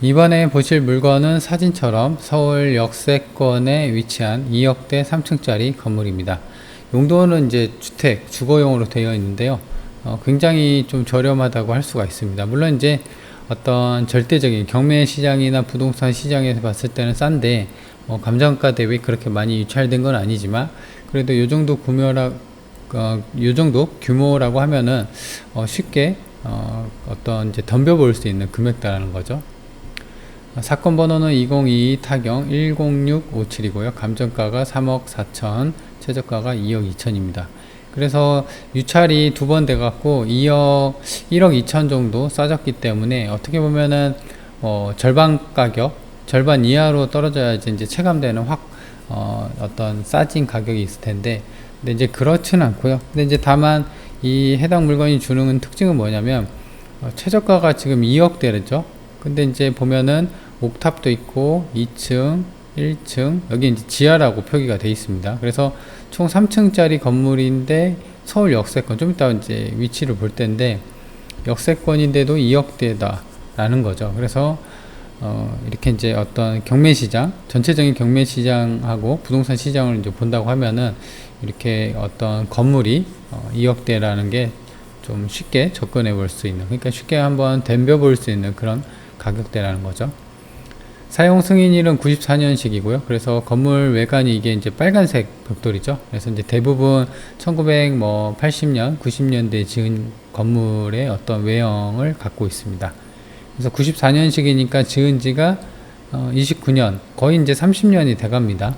이번에 보실 물건은 사진처럼 서울 역세권에 위치한 2억대 3층짜리 건물입니다. 용도는 이제 주택, 주거용으로 되어 있는데요. 굉장히 좀 저렴하다고 할 수가 있습니다. 물론 이제 어떤 절대적인 경매 시장이나 부동산 시장에서 봤을 때는 싼데, 감정가 대비 그렇게 많이 유찰된 건 아니지만, 그래도 요 정도 요 정도 규모라고 하면은, 쉽게, 어떤 이제 덤벼볼 수 있는 금액대라는 거죠. 사건 번호는 2022 타경 10657이고요. 감정가가 3억 4천, 최저가가 2억 2천입니다. 그래서 유찰이 두 번 돼갖고 1억 2천 정도 싸졌기 때문에 어떻게 보면은 절반 가격, 절반 이하로 떨어져야지 이제 체감되는 어떤 싸진 가격이 있을 텐데, 근데 이제 그렇진 않고요. 근데 이제 다만 이 해당 물건이 주는 특징은 뭐냐면, 최저가가 지금 2억대죠. 근데 이제 보면은 옥탑도 있고 2층, 1층, 여기 이제 지하라고 표기가 되어 있습니다. 그래서 총 3층짜리 건물인데 서울 역세권, 좀 이따 이제 위치를 볼 텐데, 역세권인데도 2억대다 라는 거죠. 그래서 이렇게 이제 어떤 경매 시장, 전체적인 경매 시장하고 부동산 시장을 이제 본다고 하면은, 이렇게 어떤 건물이 2억대라는 게 좀 쉽게 접근해 볼 수 있는, 그러니까 쉽게 한번 덤벼 볼 수 있는 그런 가격대라는 거죠. 사용 승인일은 94년식이고요. 그래서 건물 외관이 이게 이제 빨간색 벽돌이죠. 그래서 이제 대부분 1980년, 90년대에 지은 건물의 어떤 외형을 갖고 있습니다. 그래서 94년식이니까 지은 지가 29년, 거의 이제 30년이 돼 갑니다.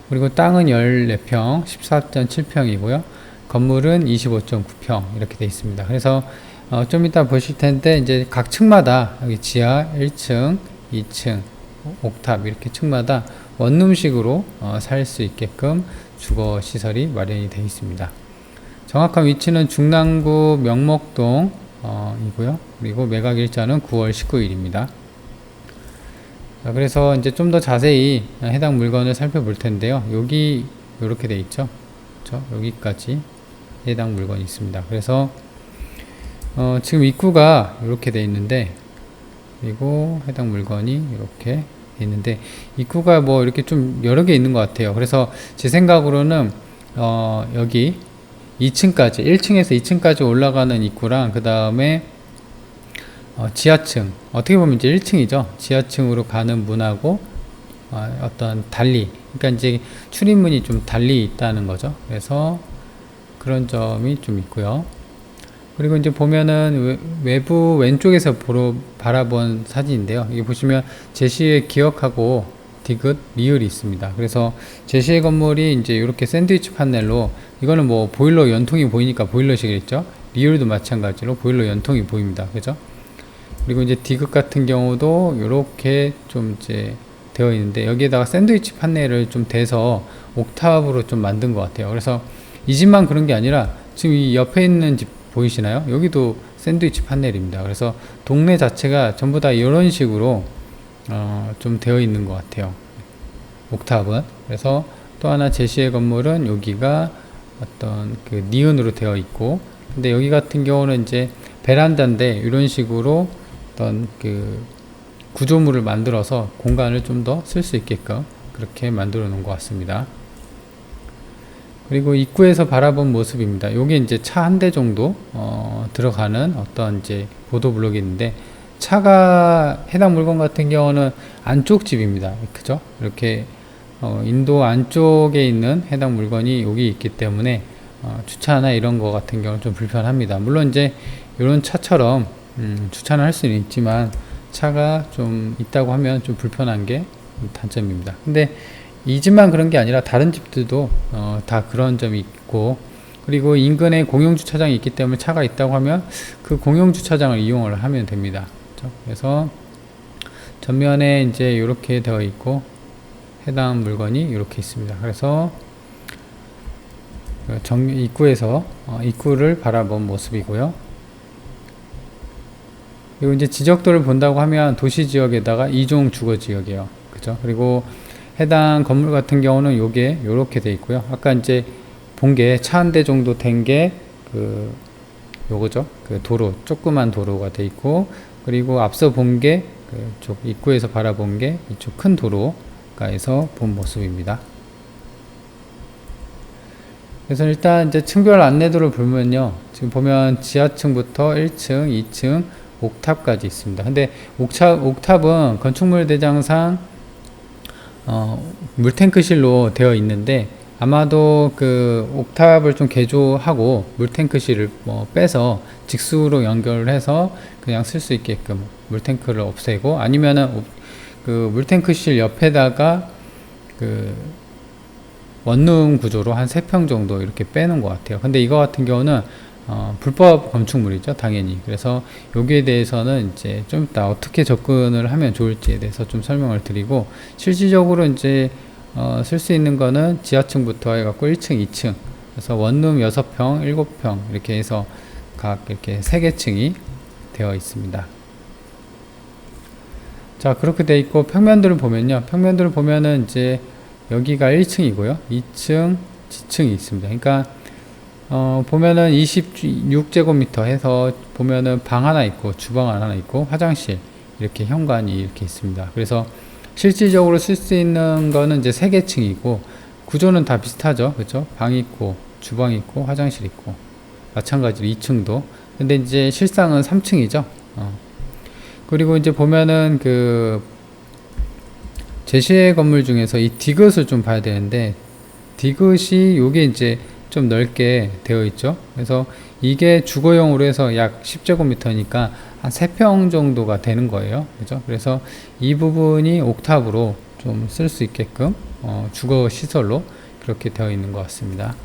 그리고 땅은 14평, 14.7평이고요. 건물은 25.9평 이렇게 되어 있습니다. 그래서 좀 이따 보실 텐데, 이제 각 층마다 여기 지하 1층, 2층, 옥탑 이렇게 층마다 원룸식으로 살 수 있게끔 주거 시설이 마련이 되어 있습니다. 정확한 위치는 중랑구 명목동 이고요. 그리고 매각 일자는 9월 19일입니다. 자, 그래서 이제 좀 더 자세히 해당 물건을 살펴볼 텐데요. 여기 이렇게 되어 있죠. 그렇죠? 여기까지 해당 물건이 있습니다. 그래서 지금 입구가 이렇게 되어 있는데, 그리고 해당 물건이 이렇게 있는데, 입구가 뭐 이렇게 좀 여러 개 있는 것 같아요. 그래서 제 생각으로는 여기 2층까지, 1층에서 2층까지 올라가는 입구랑, 그 다음에 지하층, 어떻게 보면 이제 1층이죠. 지하층으로 가는 문하고 어떤 달리, 그러니까 이제 출입문이 좀 달리 있다는 거죠. 그래서 그런 점이 좀 있고요. 그리고 이제 보면은 외부 왼쪽에서 바라본 사진인데요. 여기 보시면 제시의 기역하고 디귿, 리을이 있습니다. 그래서 제시의 건물이 이제 이렇게 샌드위치 판넬로, 이거는 뭐 보일러 연통이 보이니까 보일러시겠죠. 리을도 마찬가지로 보일러 연통이 보입니다. 그죠? 그리고 이제 디귿 같은 경우도 이렇게 좀 이제 되어 있는데, 여기에다가 샌드위치 판넬을 좀 대서 옥탑으로 좀 만든 것 같아요. 그래서 이 집만 그런 게 아니라 지금 이 옆에 있는 집 보이시나요? 여기도 샌드위치 판넬입니다. 그래서 동네 자체가 전부 다 이런 식으로 좀 되어 있는 것 같아요. 옥탑은. 그래서 또 하나 제시의 건물은 여기가 어떤 그 니은으로 되어 있고, 근데 여기 같은 경우는 이제 베란다인데 이런 식으로 어떤 그 구조물을 만들어서 공간을 좀 더 쓸 수 있게끔 그렇게 만들어 놓은 것 같습니다. 그리고 입구에서 바라본 모습입니다. 요게 이제 차 한 대 정도 들어가는 어떤 이제 보도블록이 있는데, 차가 해당 물건 같은 경우는 안쪽 집입니다. 그죠? 이렇게 인도 안쪽에 있는 해당 물건이 여기 있기 때문에 주차나 이런 거 같은 경우는 좀 불편합니다. 물론 이제 이런 차처럼 주차는 할 수는 있지만 차가 좀 있다고 하면 좀 불편한 게 단점입니다. 근데 이 집만 그런 게 아니라 다른 집들도 다 그런 점이 있고, 그리고 인근에 공용주차장이 있기 때문에 차가 있다고 하면 그 공용주차장을 이용을 하면 됩니다. 그렇죠? 그래서 전면에 이제 이렇게 되어 있고 해당 물건이 이렇게 있습니다. 그래서 입구에서 입구를 바라본 모습이고요. 그리고 이제 지적도를 본다고 하면 도시지역에다가 2종 주거지역이에요. 그죠? 그리고 해당 건물 같은 경우는 요게 요렇게 돼 있고요. 아까 이제 본 게 차 한 대 정도 된 게 요거죠. 그 도로, 조그만 도로가 돼 있고, 그리고 앞서 본 게 그쪽 입구에서 바라본 게 이쪽 큰 도로가에서 본 모습입니다. 그래서 일단 이제 층별 안내도를 보면요. 지금 보면 지하층부터 1층, 2층, 옥탑까지 있습니다. 근데 옥탑은 건축물 대장상 물탱크실로 되어 있는데 아마도 그 옥탑을 좀 개조하고 물탱크실을 빼서 직수로 연결을 해서 그냥 쓸 수 있게끔 물탱크를 없애고 아니면은 그 물탱크실 옆에다가 그 원룸 구조로 한 3평 정도 이렇게 빼는 것 같아요. 근데 이거 같은 경우는 불법 건축물이죠, 당연히. 그래서 여기에 대해서는 이제 좀 이따 어떻게 접근을 하면 좋을지에 대해서 좀 설명을 드리고, 실질적으로 이제 쓸 수 있는 거는 지하층부터 해갖고 1층, 2층, 그래서 원룸 6평, 7평 이렇게 해서 각 이렇게 3개층이 되어 있습니다. 자, 그렇게 돼 있고 평면들을 보면요, 평면들을 보면은 이제 여기가 1층이고요, 2층, 지층이 있습니다. 그러니까 보면은 26제곱미터 해서 보면은 방 하나 있고 주방 하나 있고 화장실 이렇게 현관이 이렇게 있습니다. 그래서 실질적으로 쓸 수 있는 거는 이제 3개층이고 구조는 다 비슷하죠, 그렇죠? 방 있고 주방 있고 화장실 있고 마찬가지로 2층도. 근데 이제 실상은 3층이죠. 그리고 이제 보면은 그 제시의 건물 중에서 이 디귿을 좀 봐야 되는데, 디귿이 요게 이제 좀 넓게 되어 있죠. 그래서 이게 주거용으로 해서 약 10제곱미터니까 한 3평 정도가 되는 거예요. 그죠? 그래서 이 부분이 옥탑으로 좀 쓸 수 있게끔 주거 시설로 그렇게 되어 있는 것 같습니다.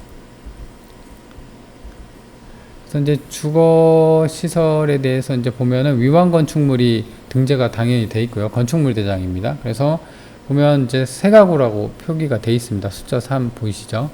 그래서 이제 주거 시설에 대해서 이제 보면은 위반 건축물이 등재가 당연히 돼 있고요. 건축물 대장입니다. 그래서 보면 이제 새 가구라고 표기가 돼 있습니다. 숫자 3 보이시죠?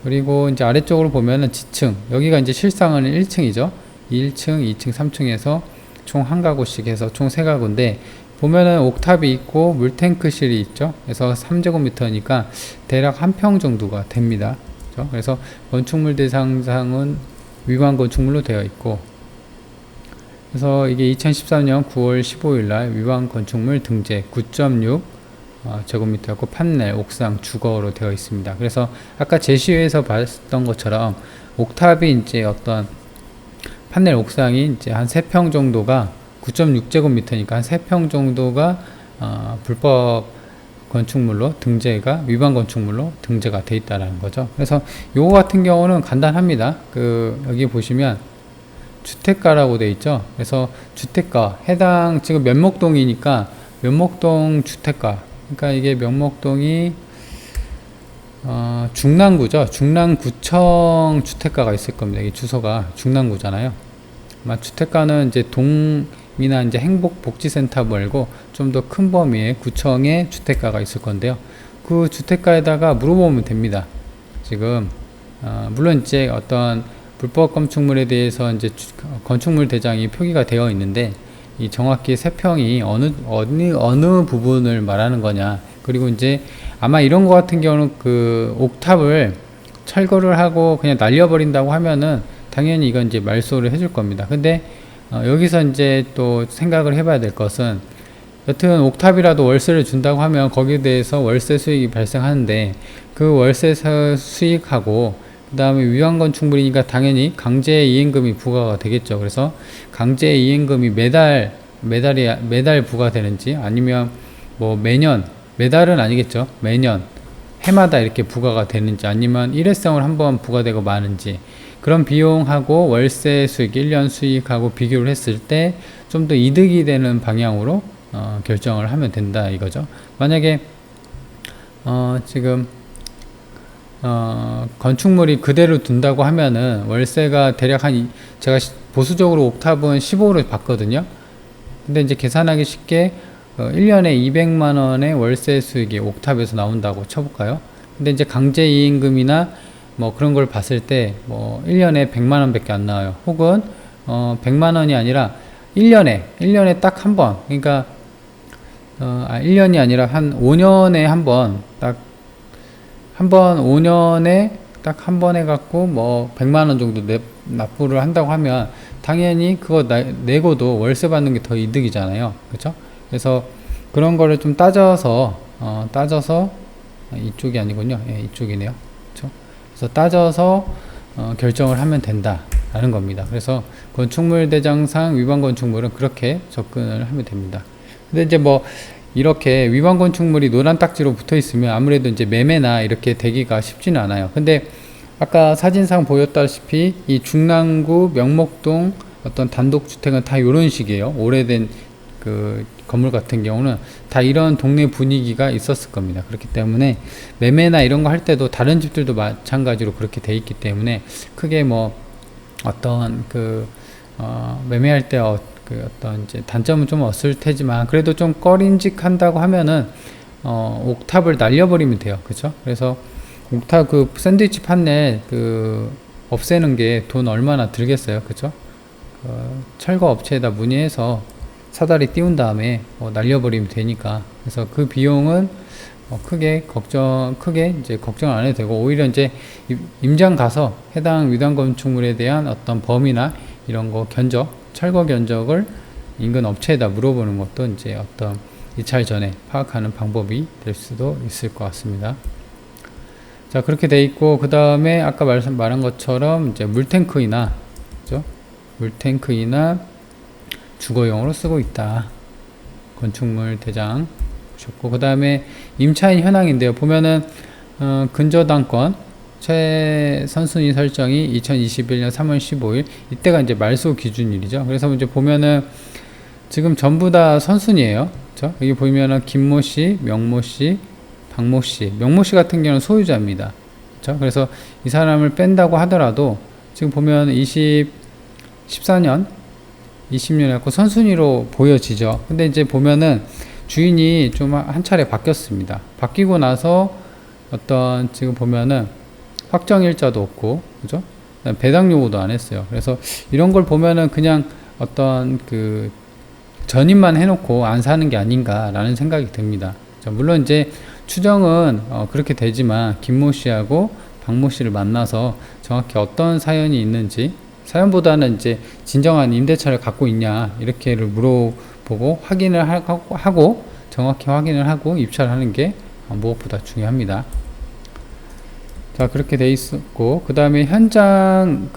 그리고 이제 아래쪽으로 보면은 지층, 여기가 이제 실상은 1층이죠. 1층, 2층, 3층에서 총 한 가구씩 해서 총 3가구인데, 보면은 옥탑이 있고 물탱크실이 있죠. 그래서 3제곱미터니까 대략 1평 정도가 됩니다. 그렇죠? 그래서 건축물 대상상은 위반 건축물로 되어 있고, 그래서 이게 2013년 9월 15일 날 위반 건축물 등재 9.6 제곱미터였고 판넬, 옥상, 주거로 되어 있습니다. 그래서 아까 제시회에서 봤던 것처럼 옥탑이 이제 어떤 판넬 옥상이 이제 한 3평 정도가 9.6제곱미터니까 한 3평 정도가 불법 건축물로 등재가 위반 건축물로 등재가 돼 있다라는 거죠. 그래서 요거 같은 경우는 간단합니다. 그 여기 보시면 주택가라고 돼 있죠. 그래서 주택가 해당 지금 면목동이니까 면목동 주택가, 그러니까 이게 면목동이 중랑구죠. 중랑구청 주택가가 있을 겁니다. 이 주소가 중랑구잖아요. 아마 주택가는 이제 동이나 이제 행복복지센터 말고 좀 더 큰 범위의 구청의 주택가가 있을 건데요. 그 주택가에다가 물어보면 됩니다. 지금 물론 이제 어떤 불법 건축물에 대해서 이제 건축물 대장이 표기가 되어 있는데, 이 정확히 3평이 어느 부분을 말하는 거냐, 그리고 이제 아마 이런 거 같은 경우는 그 옥탑을 철거를 하고 그냥 날려버린다고 하면은 당연히 이건 이제 말소를 해줄 겁니다. 근데 여기서 이제 또 생각을 해봐야 될 것은, 여튼 옥탑이라도 월세를 준다고 하면 거기에 대해서 월세 수익이 발생하는데, 그 월세 수익하고 그 다음에 위반 건축물이니까 당연히 강제 이행금이 부과가 되겠죠. 그래서 강제 이행금이 매달 부과되는지, 아니면 뭐 매달은 아니겠죠. 매년 해마다 이렇게 부과가 되는지, 아니면 일회성을 한번 부과되고 마는지, 그런 비용하고 월세 수익, 1년 수익하고 비교를 했을 때 좀 더 이득이 되는 방향으로 결정을 하면 된다 이거죠. 만약에 지금 건축물이 그대로 둔다고 하면은 월세가 대략 제가 보수적으로 옥탑은 15로 봤거든요. 근데 이제 계산하기 쉽게 1년에 200만원의 월세 수익이 옥탑에서 나온다고 쳐볼까요? 근데 이제 강제이행금이나 뭐 그런 걸 봤을 때 뭐 1년에 100만원 밖에 안 나와요. 혹은 100만원이 아니라 1년에 딱 한 번, 그러니까 1년이 아니라 한 5년에 한 번, 딱 한 번 5년에 딱 한 번 해갖고 뭐 100만원 정도 납부를 한다고 하면 당연히 그거 내고도 월세 받는 게 더 이득이잖아요. 그렇죠? 그래서 그런 거를 좀 따져서 이쪽이 아니군요. 예, 이쪽이네요. 그렇죠? 그래서 따져서 결정을 하면 된다라는 겁니다. 그래서 건축물 대장상 위반 건축물은 그렇게 접근을 하면 됩니다. 근데 이제 뭐 이렇게 위반 건축물이 노란 딱지로 붙어 있으면 아무래도 이제 매매나 이렇게 되기가 쉽지는 않아요. 근데 아까 사진상 보였다시피 이 중랑구 명목동 어떤 단독주택은 다 이런 식이에요. 오래된 그 건물 같은 경우는 다 이런 동네 분위기가 있었을 겁니다. 그렇기 때문에 매매나 이런 거 할 때도 다른 집들도 마찬가지로 그렇게 돼 있기 때문에 크게 뭐 어떤 매매할 때 그 어떤 이제 단점은 좀 없을 테지만 그래도 좀 꺼림직한다고 하면은 옥탑을 날려버리면 돼요. 그죠? 그래서 옥탑 그 샌드위치 판넬 없애는 게 돈 얼마나 들겠어요. 그죠? 철거 업체에다 문의해서 사다리 띄운 다음에 날려버리면 되니까. 그래서 그 비용은 크게 이제 걱정 안 해도 되고, 오히려 이제 임장 가서 해당 위반 건축물에 대한 어떤 범위나 이런 거 철거 견적을 인근 업체에다 물어보는 것도 이제 어떤 입찰 전에 파악하는 방법이 될 수도 있을 것 같습니다. 자, 그렇게 돼 있고, 그 다음에 아까 말한 것처럼 이제 물탱크이나, 그죠? 물탱크이나 주거용으로 쓰고 있다. 건축물 대장 보셨고, 그 다음에 임차인 현황인데요. 보면은 근저당권 최선순위 설정이 2021년 3월 15일 이때가 이제 말소 기준일이죠. 그래서 이제 보면은 지금 전부 다 선순위예요. 그렇죠? 여기 보면은 김모 씨, 명모 씨, 박모 씨, 명모 씨 같은 경우는 소유자입니다. 그렇죠? 그래서 이 사람을 뺀다고 하더라도 지금 보면 14년, 20년 갖고 선순위로 보여지죠. 근데 이제 보면은 주인이 좀 한 차례 바뀌었습니다. 바뀌고 나서 지금 보면은 확정일자도 없고, 그죠? 배당 요구도 안 했어요. 그래서 이런 걸 보면은 그냥 전입만 해놓고 안 사는 게 아닌가라는 생각이 듭니다. 물론 이제 추정은 그렇게 되지만 김모 씨하고 박모 씨를 만나서 정확히 어떤 사연이 있는지, 사연보다는 이제 진정한 임대차를 갖고 있냐 이렇게를 물어보고 확인을 하고 정확히 확인을 하고 입찰하는 게 무엇보다 중요합니다. 자, 그렇게 돼 있었고, 그 다음에 현장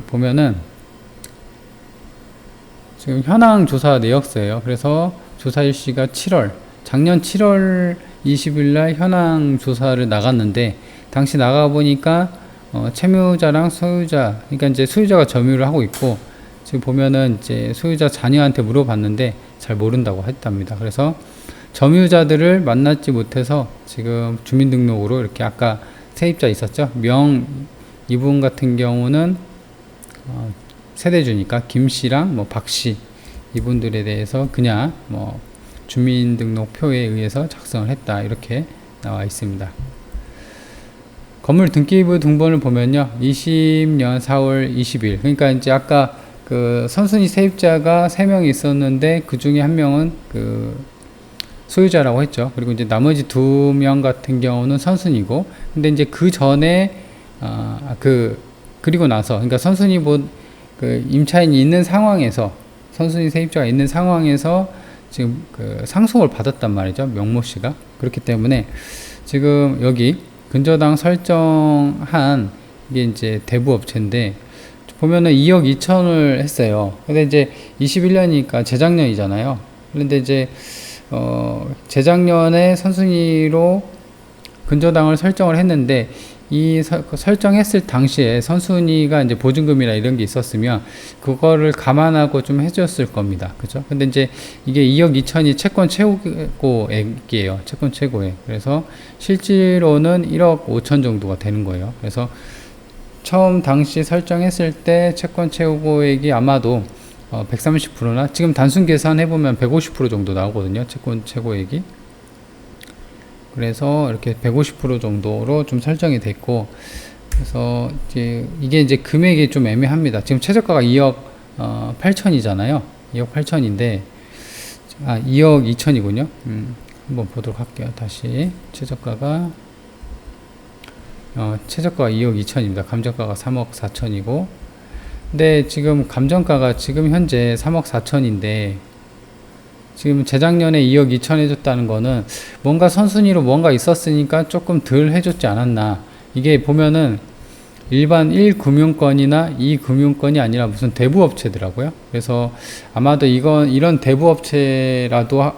보면은 지금 현황 조사 내역서예요. 그래서 조사 일시가 작년 7월 20일 날 현황 조사를 나갔는데, 당시 나가 보니까 채무자랑 소유자, 그러니까 이제 소유자가 점유를 하고 있고, 지금 보면은 이제 소유자 자녀한테 물어봤는데 잘 모른다고 했답니다. 그래서 점유자들을 만나지 못해서 지금 주민등록으로 이렇게 아까 세입자 있었죠? 이분 같은 경우는 세대주니까 김씨랑 박씨 이분들에 대해서 그냥 주민등록표에 의해서 작성을 했다 이렇게 나와 있습니다. 건물 등기부 등본을 보면요, 20년 4월 20일, 그러니까 이제 아까 선순위 세입자가 3명이 있었는데 그 중에 한 명은 소유자라고 했죠. 그리고 이제 나머지 2명 같은 경우는 선순위고, 근데 이제 그 전에 그리고 나서, 그러니까 선순위 임차인이 있는 상황에서, 선순위 세입자가 있는 상황에서 지금 상속을 받았단 말이죠. 명모 씨가. 그렇기 때문에 지금 여기 근저당 설정한 이게 이제 대부업체인데 보면은 2억 2천을 했어요. 근데 이제 21년이니까 재작년이잖아요. 그런데 이제 재작년에 선순위로 근저당을 설정을 했는데 이 설정했을 당시에 선순위가 이제 보증금이나 이런 게 있었으면 그거를 감안하고 좀 해줬을 겁니다. 그죠? 근데 이제 이게 2억 2천이 채권 최고액이에요. 채권 최고액. 그래서 실제로는 1억 5천 정도가 되는 거예요. 그래서 처음 당시 설정했을 때 채권 최고액이 아마도 130%나 지금 단순 계산해보면 150% 정도 나오거든요. 채권 최고액이. 그래서 이렇게 150% 정도로 좀 설정이 됐고, 그래서 이게 이제 금액이 좀 애매합니다. 지금 최저가가 2억 8천이잖아요. 2억 8천인데, 2억 2천이군요. 한번 보도록 할게요. 다시 최저가가 2억 2천입니다. 감정가가 3억 4천이고, 근데 지금 감정가가 지금 현재 3억 4천인데 지금 재작년에 2억 2천 해줬다는 거는 뭔가 선순위로 뭔가 있었으니까 조금 덜 해줬지 않았나. 이게 보면은 일반 1금융권이나 2금융권이 아니라 무슨 대부업체더라고요. 그래서 아마도 이런 대부업체라도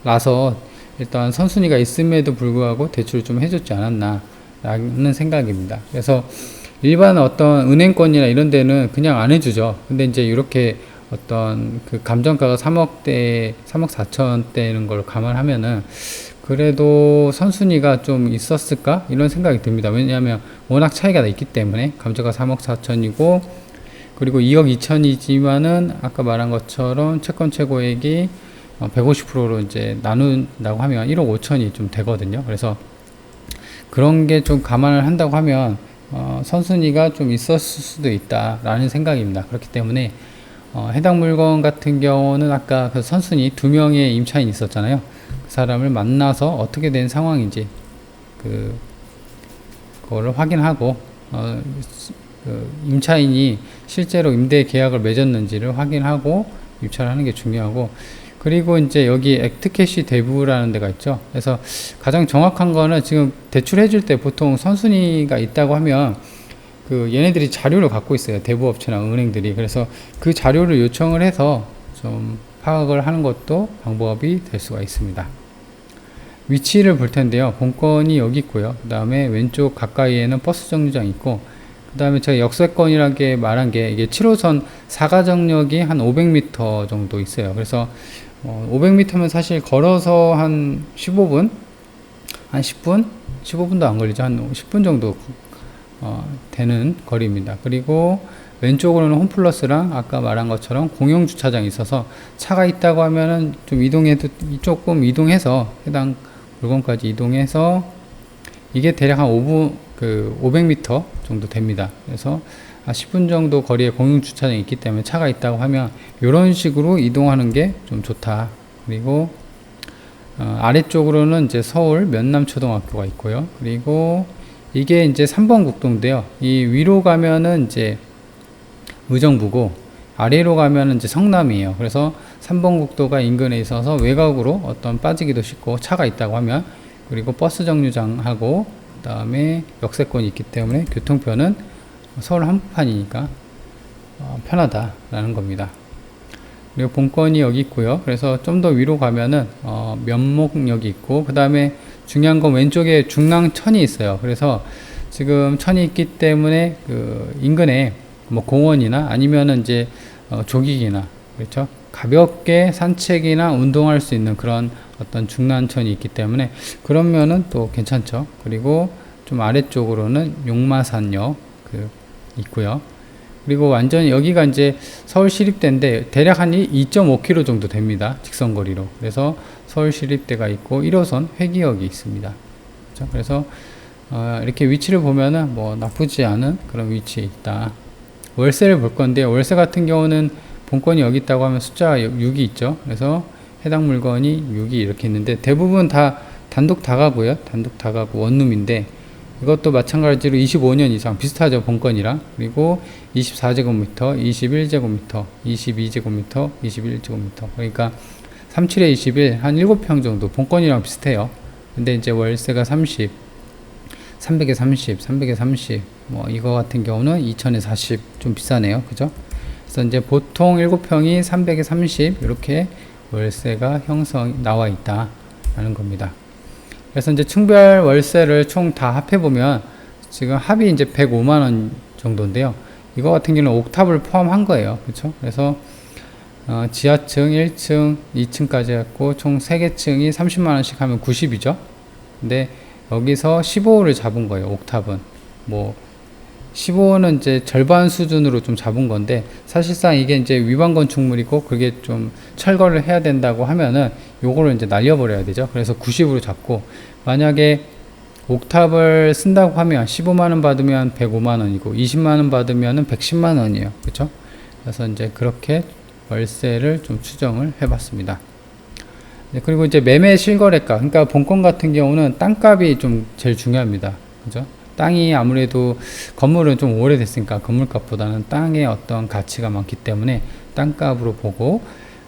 라서 일단 선순위가 있음에도 불구하고 대출을 좀 해줬지 않았나 라는 생각입니다. 그래서 일반 어떤 은행권이나 이런 데는 그냥 안 해주죠. 근데 이제 이렇게 어떤 그 감정가가 3억대, 3억 4천대는 걸 감안하면은 그래도 선순위가 좀 있었을까? 이런 생각이 듭니다. 왜냐하면 워낙 차이가 있기 때문에 감정가 3억 4천이고 그리고 2억 2천이지만은 아까 말한 것처럼 채권 최고액이 150%로 이제 나눈다고 하면 1억 5천이 좀 되거든요. 그래서 그런 게 좀 감안을 한다고 하면 선순위가 좀 있었을 수도 있다라는 생각입니다. 그렇기 때문에 해당 물건 같은 경우는 아까 그 선순위 2명의 임차인이 있었잖아요. 그 사람을 만나서 어떻게 된 상황인지 그거를 확인하고 그 임차인이 실제로 임대 계약을 맺었는지를 확인하고 입찰을 하는 게 중요하고 그리고 이제 여기 액트캐시 대부라는 데가 있죠. 그래서 가장 정확한 거는 지금 대출해 줄 때 보통 선순위가 있다고 하면 그 얘네들이 자료를 갖고 있어요. 대부업체나 은행들이. 그래서 그 자료를 요청을 해서 좀 파악을 하는 것도 방법이 될 수가 있습니다. 위치를 볼 텐데요. 본건이 여기 있고요. 그 다음에 왼쪽 가까이에는 버스 정류장 있고 그 다음에 제가 역세권이라게 말한 게 이게 7호선 사가정역이 한 500m 정도 있어요. 그래서 500m면 사실 걸어서 한 15분? 한 10분? 15분도 안 걸리죠. 한 10분 정도 되는 거리입니다. 그리고 왼쪽으로는 홈플러스랑 아까 말한 것처럼 공용 주차장이 있어서 차가 있다고 하면은 좀 조금 이동해서 해당 물건까지 이동해서 이게 대략 한 500m 정도 됩니다. 그래서 10분 정도 거리에 공용 주차장이 있기 때문에 차가 있다고 하면 이런 식으로 이동하는 게 좀 좋다. 그리고 아래쪽으로는 이제 서울 면남초등학교가 있고요. 그리고 이게 이제 3번 국도인데요. 이 위로 가면은 이제 의정부고 아래로 가면은 이제 성남이에요. 그래서 3번 국도가 인근에 있어서 외곽으로 어떤 빠지기도 쉽고 차가 있다고 하면 그리고 버스 정류장하고 그 다음에 역세권이 있기 때문에 교통편은 서울 한복판이니까 편하다라는 겁니다. 그리고 본건이 여기 있고요. 그래서 좀 더 위로 가면은 면목역이 있고 그 다음에 중요한 건 왼쪽에 중랑천이 있어요. 그래서 지금 천이 있기 때문에 그 인근에 뭐 공원이나 아니면은 이제 조깅이나 그렇죠. 가볍게 산책이나 운동할 수 있는 그런 어떤 중랑천이 있기 때문에 그러면은 또 괜찮죠. 그리고 좀 아래쪽으로는 용마산역 있고요. 그리고 완전히 여기가 이제 서울시립대인데 대략 한 2.5km 정도 됩니다. 직선거리로. 그래서 서울시립대가 있고 1호선 회기역이 있습니다. 그렇죠? 그래서 이렇게 위치를 보면은 뭐 나쁘지 않은 그런 위치에 있다. 월세를 볼 건데요. 월세 같은 경우는 본건이 여기 있다고 하면 숫자 6이 있죠. 그래서 해당 물건이 6이 이렇게 있는데 대부분 다 단독 다가구요. 단독 다가구 원룸인데 이것도 마찬가지로 25년 이상 비슷하죠. 본건이랑. 그리고 24제곱미터, 21제곱미터, 22제곱미터, 21제곱미터. 그러니까 37에 21, 한 7평 정도. 본건이랑 비슷해요. 근데 이제 월세가 30, 300에 30, 300에 30. 뭐 이거 같은 경우는 2000에 40. 좀 비싸네요. 그죠? 그래서 이제 보통 7평이 300에 30 이렇게 월세가 나와 있다라는 겁니다. 그래서 이제 층별 월세를 총 다 합해보면 지금 합이 이제 105만원 정도인데요. 이거 같은 경우는 옥탑을 포함한 거예요. 그렇죠? 그래서 지하층 1층, 2층까지 했고 총 3개 층이 30만원씩 하면 90이죠. 근데 여기서 15호를 잡은 거예요. 옥탑은. 뭐 15호는 이제 절반 수준으로 좀 잡은 건데 사실상 이게 이제 위반 건축물이고 그게 좀 철거를 해야 된다고 하면은 요거를 이제 날려버려야 되죠. 그래서 90으로 잡고 만약에 옥탑을 쓴다고 하면 15만원 받으면 105만원이고 20만원 받으면 110만원이에요. 그렇죠? 그래서 이제 그렇게 월세를 좀 추정을 해봤습니다. 그리고 이제 매매 실거래가, 그러니까 본건 같은 경우는 땅값이 좀 제일 중요합니다. 그죠? 땅이 아무래도 건물은 좀 오래됐으니까 건물값보다는 땅의 어떤 가치가 많기 때문에 땅값으로 보고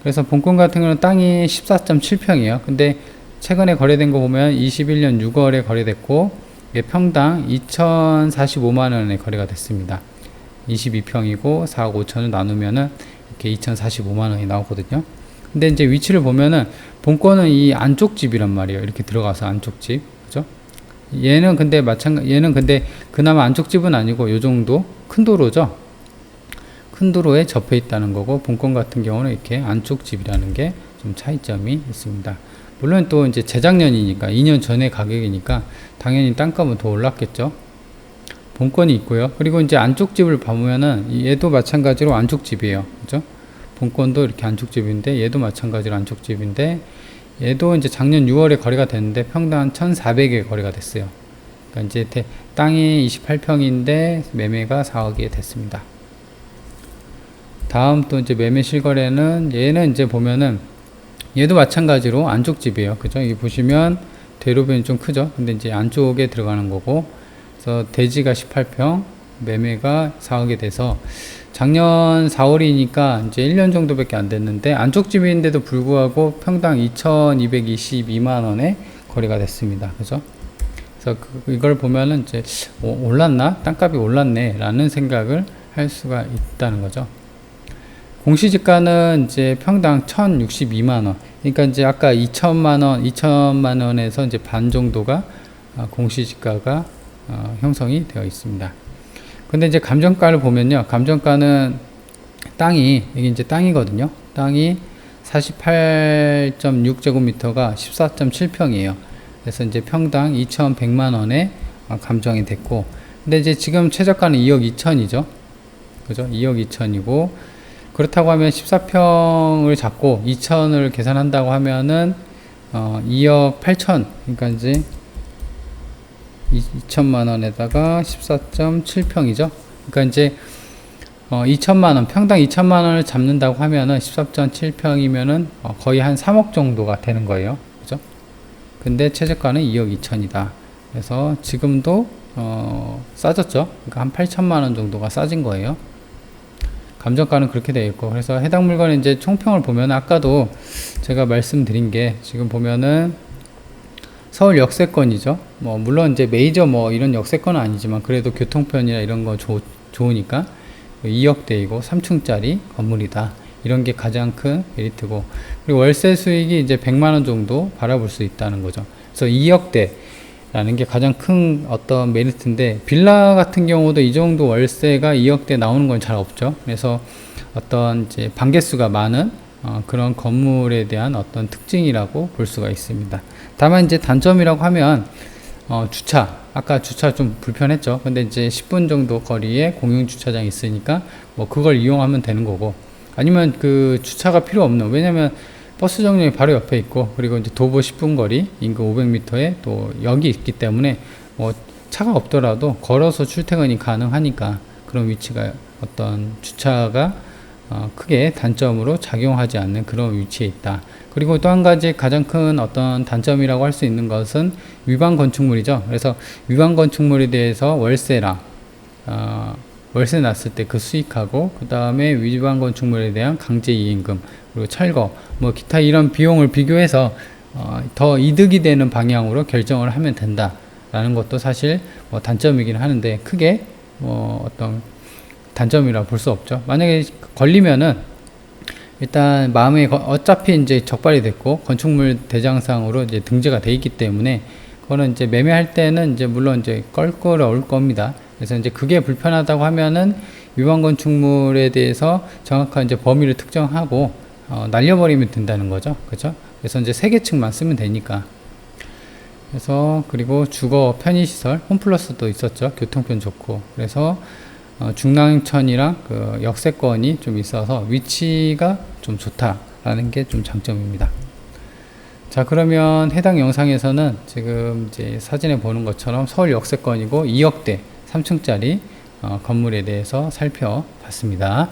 그래서 본권 같은 경우는 땅이 14.7평이에요. 근데 최근에 거래된 거 보면 21년 6월에 거래됐고 이게 평당 2,045만원에 거래가 됐습니다. 22평이고 4억 5천을 나누면은 이렇게 2,045만원이 나오거든요. 근데 이제 위치를 보면은 본권은 이 안쪽 집이란 말이에요. 이렇게 들어가서 안쪽 집, 그죠? 얘는 근데 그나마 안쪽 집은 아니고 요 정도 큰 도로죠. 큰 도로에 접해 있다는 거고, 본권 같은 경우는 이렇게 안쪽 집이라는 게 좀 차이점이 있습니다. 물론 또 이제 재작년이니까 2년 전의 가격이니까 당연히 땅값은 더 올랐겠죠. 본권이 있고요. 그리고 이제 안쪽 집을 보면은 얘도 마찬가지로 안쪽 집이에요. 그죠? 본권도 이렇게 안쪽 집인데 얘도 마찬가지로 안쪽 집인데 얘도 이제 작년 6월에 거래가 됐는데 평당 1,400에 거래가 됐어요. 그러니까 이제 땅이 28평인데 매매가 4억이 됐습니다. 다음 또 이제 매매 실거래는 얘는 이제 보면은 얘도 마찬가지로 안쪽 집이에요. 그죠? 여기 보시면 대로변이 좀 크죠? 근데 이제 안쪽에 들어가는 거고, 그래서 대지가 18평, 매매가 4억이 돼서 작년 4월이니까 이제 1년 정도밖에 안 됐는데 안쪽 집인데도 불구하고 평당 2,222만원에 거래가 됐습니다. 그죠? 그래서 이걸 보면은 이제 올랐나? 땅값이 올랐네 라는 생각을 할 수가 있다는 거죠. 공시지가는 이제 평당 1,062만원. 그러니까 이제 아까 2천만원에서 이제 반 정도가 공시지가가 형성이 되어 있습니다. 근데 이제 감정가를 보면요. 감정가는 이게 이제 땅이거든요. 땅이 48.6제곱미터가 14.7평이에요. 그래서 이제 평당 2,100만원에 감정이 됐고, 근데 이제 지금 최저가는 2억 2천이죠. 그죠? 2억 2천이고, 그렇다고 하면 14평을 잡고 2천을 계산한다고 하면은 2억 8천, 그러니까 이제 2천만원에다가 14.7평이죠. 그러니까 이제 2천만원, 평당 2천만원을 잡는다고 하면은 14.7평이면은 거의 한 3억 정도가 되는 거예요. 그죠? 근데 최저가는 2억 2천이다. 그래서 지금도 싸졌죠. 그러니까 한 8천만원 정도가 싸진 거예요. 감정가는 그렇게 되어 있고, 그래서 해당 물건의 이제 총평을 보면 아까도 제가 말씀드린 게 지금 보면은 서울 역세권이죠. 뭐 물론 이제 메이저 뭐 이런 역세권은 아니지만 그래도 교통편이나 이런 거 좋으니까 2억대이고 3층짜리 건물이다. 이런 게 가장 큰 메리트고, 그리고 월세 수익이 이제 100만원 정도 바라볼 수 있다는 거죠. 그래서 2억대 라는 게 가장 큰 어떤 메리트인데, 빌라 같은 경우도 이 정도 월세가 2억대 나오는 건 잘 없죠. 그래서 어떤 이제 방개수가 많은 그런 건물에 대한 어떤 특징이라고 볼 수가 있습니다. 다만 이제 단점이라고 하면 아까 주차 좀 불편했죠. 근데 이제 10분 정도 거리에 공용 주차장이 있으니까 뭐 그걸 이용하면 되는 거고, 아니면 그 주차가 필요 없는, 왜냐면 버스 정류장이 바로 옆에 있고, 그리고 이제 도보 10분 거리, 인근 500m에 또 역이 있기 때문에 뭐 차가 없더라도 걸어서 출퇴근이 가능하니까 그런 위치가 어떤 주차가 크게 단점으로 작용하지 않는 그런 위치에 있다. 그리고 또 한 가지 가장 큰 어떤 단점이라고 할 수 있는 것은 위반 건축물이죠. 그래서 위반 건축물에 대해서 월세랑 월세 났을 때 그 수익하고, 그 다음에 위반 건축물에 대한 강제이행금, 그리고 철거, 뭐 기타 이런 비용을 비교해서 더 이득이 되는 방향으로 결정을 하면 된다라는 것도 사실 뭐 단점이긴 하는데, 크게 뭐 어떤 단점이라 볼 수 없죠. 만약에 걸리면은 일단 마음에 어차피 이제 적발이 됐고 건축물 대장상으로 이제 등재가 돼 있기 때문에 그거는 이제 매매할 때는 이제 물론 이제 껄끄러울 겁니다. 그래서 이제 그게 불편하다고 하면은 위반 건축물에 대해서 정확한 이제 범위를 특정하고 날려버리면 된다는 거죠. 그렇죠? 그래서 이제 세계층만 쓰면 되니까. 그래서 그리고 주거 편의시설 홈플러스도 있었죠. 교통편 좋고. 그래서 중랑천이랑 그 역세권이 좀 있어서 위치가 좀 좋다라는 게 좀 장점입니다. 자, 그러면 해당 영상에서는 지금 이제 사진에 보는 것처럼 서울 역세권이고 2억대 3층짜리 건물에 대해서 살펴봤습니다.